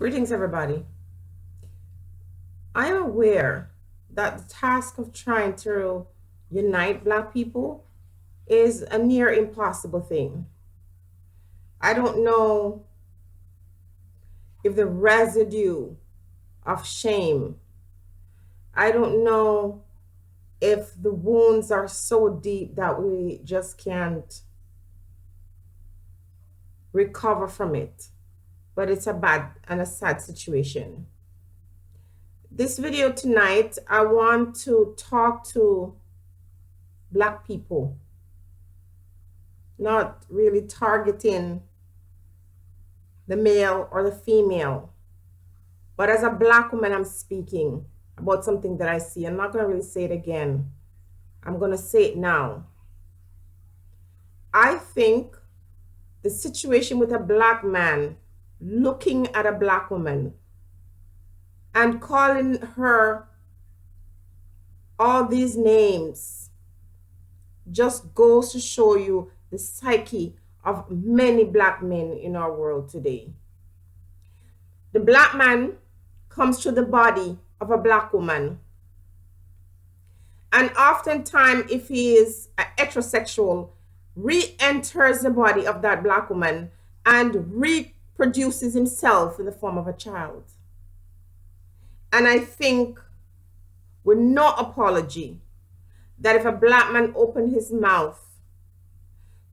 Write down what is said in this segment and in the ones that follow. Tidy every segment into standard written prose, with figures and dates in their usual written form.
Greetings, everybody. I am aware that the task of trying to unite Black people is a near impossible thing. I don't know if the residue of shame, I don't know if the wounds are so deep that we just can't recover from it, but it's a bad and a sad situation. This video tonight, I want to talk to Black people, not really targeting the male or the female, but as a Black woman, I'm speaking about something that I see. I'm not going to really say it again. I'm going to say it now. I think the situation with a Black man looking at a Black woman and calling her all these names just goes to show you the psyche of many Black men in our world today. The Black man comes to the body of a Black woman, and oftentimes, if he is heterosexual, re-enters the body of that Black woman and reproduces himself in the form of a child. And I think, with no apology, that if a Black man opened his mouth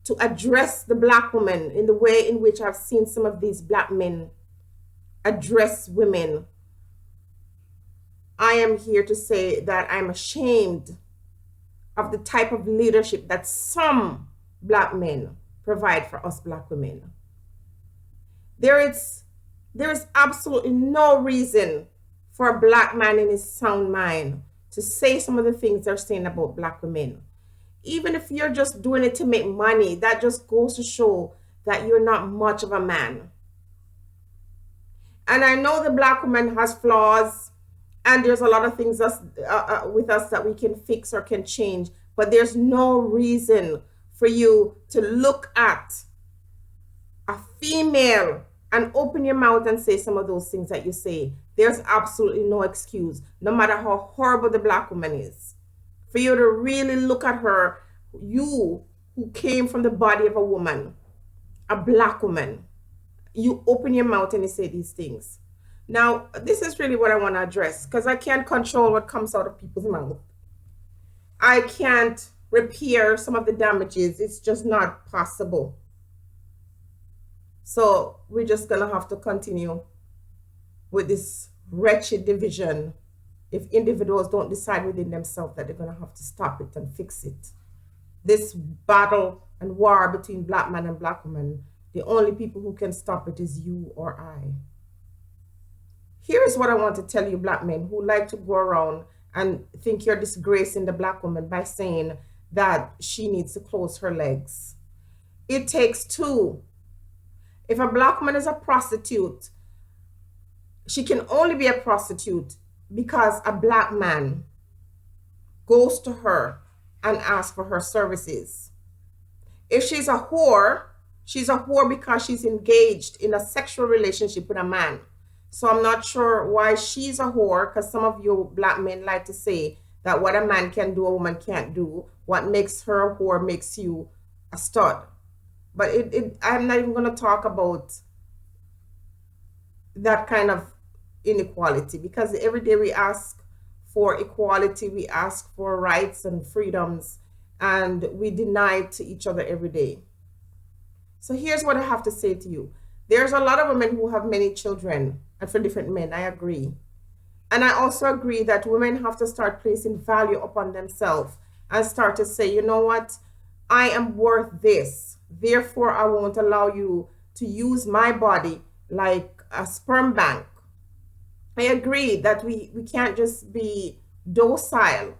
to address the Black woman in the way in which I've seen some of these Black men address women, I am here to say that I'm ashamed of the type of leadership that some Black men provide for us Black women. There is absolutely no reason for a Black man in his sound mind to say some of the things they're saying about Black women. Even if you're just doing it to make money, that just goes to show that you're not much of a man. And I know the Black woman has flaws, and there's a lot of things with us that we can fix or can change, but there's no reason for you to look at a female and open your mouth and say some of those things that you say. There's absolutely no excuse, no matter how horrible the Black woman is, for you to really look at her, you who came from the body of a woman, a Black woman, you open your mouth and you say these things. Now, this is really what I want to address, because I can't control what comes out of people's mouth. I can't repair some of the damages. It's just not possible. So we're just going to have to continue with this wretched division if individuals don't decide within themselves that they're going to have to stop it and fix it. This battle and war between Black man and Black woman, the only people who can stop it is you or I. Here is what I want to tell you, Black men who like to go around and think you're disgracing the Black woman by saying that she needs to close her legs. It takes two. If a Black woman is a prostitute, she can only be a prostitute because a Black man goes to her and asks for her services. If she's a whore because she's engaged in a sexual relationship with a man. So I'm not sure why she's a whore, because some of you Black men like to say that what a man can do, a woman can't do. What makes her a whore makes you a stud. But I'm not even going to talk about that kind of inequality, because every day we ask for equality, we ask for rights and freedoms, and we deny it to each other every day. So here's what I have to say to you. There's a lot of women who have many children, and for different men, I agree. And I also agree that women have to start placing value upon themselves and start to say, you know what, I am worth this. Therefore, I won't allow you to use my body like a sperm bank. I agree that we can't just be docile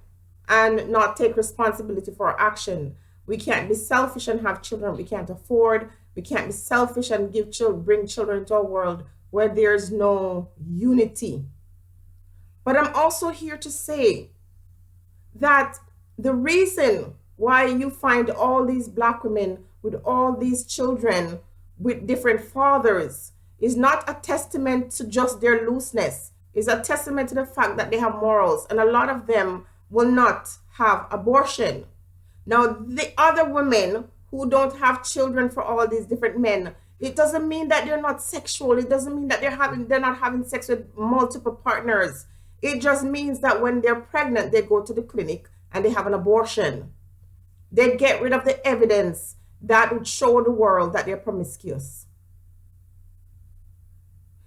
and not take responsibility for our action. We can't be selfish and have children we can't afford. We can't be selfish and bring children into a world where there's no unity. But I'm also here to say that the reason why you find all these Black women with all these children with different fathers is not a testament to just their looseness. It's a testament to the fact that they have morals, and a lot of them will not have abortion. Now, the other women who don't have children for all these different men, it doesn't mean that they're not sexual. It doesn't mean that they're not having sex with multiple partners. It just means that when they're pregnant, they go to the clinic and they have an abortion. They get rid of the evidence that would show the world that they're promiscuous.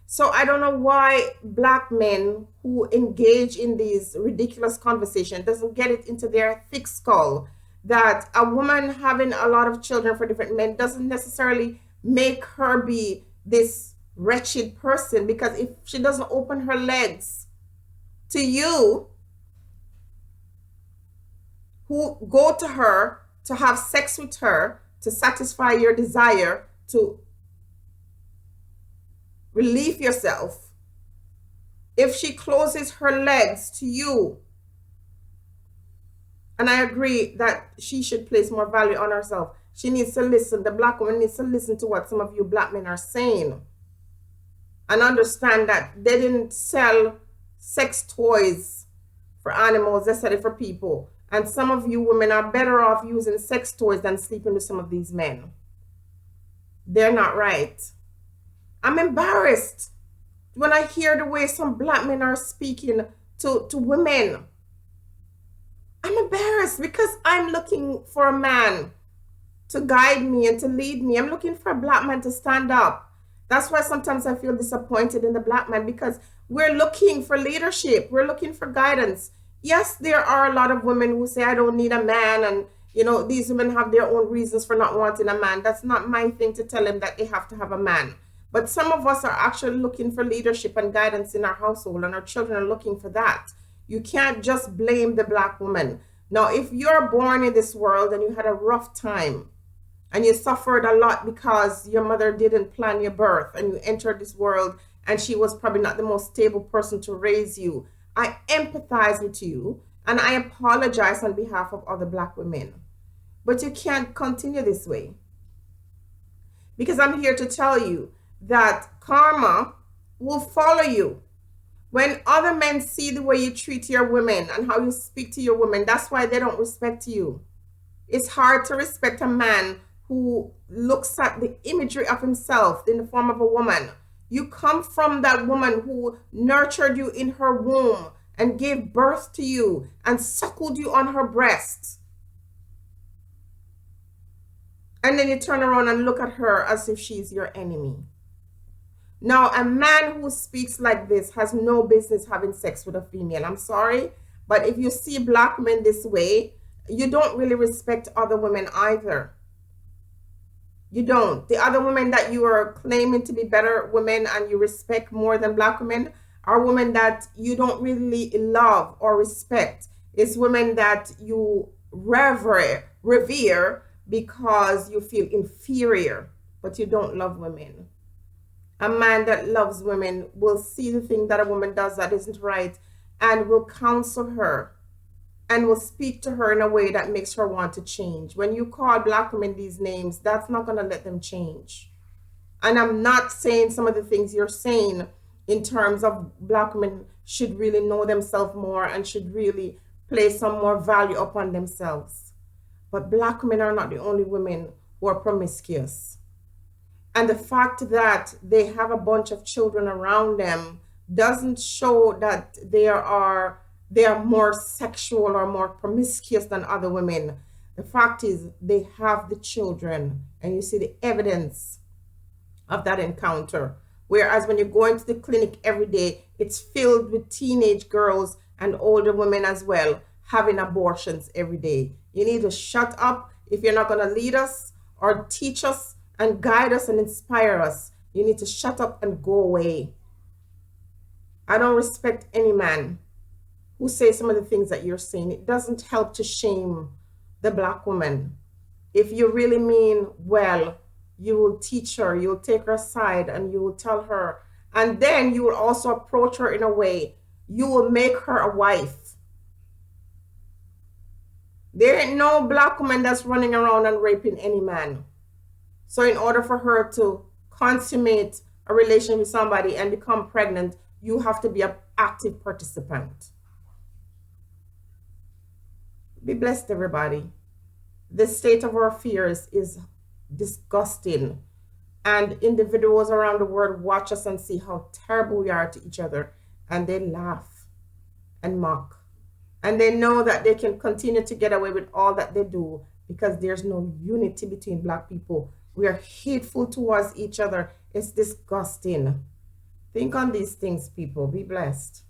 So I don't know why black men who engage in these ridiculous conversations doesn't get it into their thick skull that a woman having a lot of children for different men doesn't necessarily make her be this wretched person, because if she doesn't open her legs to you who go to her to have sex with her to satisfy your desire to relieve yourself, if she closes her legs to you, and I agree that she should place more value on herself, she needs to listen. The black woman needs to listen to what some of you black men are saying and understand that they didn't sell sex toys for animals, they sell it for people. And some of you women are better off using sex toys than sleeping with some of these men. They're not right. I'm embarrassed when I hear the way some black men are speaking to women. I'm embarrassed because I'm looking for a man to guide me and to lead me. I'm looking for a black man to stand up. That's why sometimes I feel disappointed in the black man, because we're looking for leadership. We're looking for guidance. Yes, there are a lot of women who say, I don't need a man. And, these women have their own reasons for not wanting a man. That's not my thing to tell them that they have to have a man. But some of us are actually looking for leadership and guidance in our household, and our children are looking for that. You can't just blame the black woman. Now, if you're born in this world and you had a rough time and you suffered a lot because your mother didn't plan your birth and you entered this world and she was probably not the most stable person to raise you, I empathize with you and I apologize on behalf of other black women. But you can't continue this way, because I'm here to tell you that karma will follow you. When other men see the way you treat your women and how you speak to your women, that's why they don't respect you. It's hard to respect a man who looks at the imagery of himself in the form of a woman. You come from that woman who nurtured you in her womb and gave birth to you and suckled you on her breast. And then you turn around and look at her as if she's your enemy. Now, a man who speaks like this has no business having sex with a female. I'm sorry, but if you see black men this way, you don't really respect other women either. You don't. The other women that you are claiming to be better women and you respect more than black women are women that you don't really love or respect. It's women that you revere because you feel inferior, but you don't love women. A man that loves women will see the thing that a woman does that isn't right and will counsel her and will speak to her in a way that makes her want to change. When you call black women these names, that's not going to let them change. And I'm not saying some of the things you're saying in terms of black women should really know themselves more and should really place some more value upon themselves. But black women are not the only women who are promiscuous. And the fact that they have a bunch of children around them doesn't show that they are more sexual or more promiscuous than other women. The fact is they have the children, and you see the evidence of that encounter. Whereas when you go into the clinic every day, it's filled with teenage girls and older women as well having abortions every day. You need to shut up if you're not going to lead us or teach us and guide us and inspire us. You need to shut up and go away. I don't respect any man who says some of the things that you're saying. It doesn't help to shame the black woman. If you really mean well, you will teach her, you'll take her aside and you will tell her. And then you will also approach her in a way. You will make her a wife. There ain't no black woman that's running around and raping any man. So in order for her to consummate a relationship with somebody and become pregnant, you have to be an active participant. Be blessed, everybody. The state of our fears is disgusting. And individuals around the world watch us and see how terrible we are to each other. And they laugh and mock. And they know that they can continue to get away with all that they do because there's no unity between Black people. We are hateful towards each other. It's disgusting. Think on these things, people. Be blessed.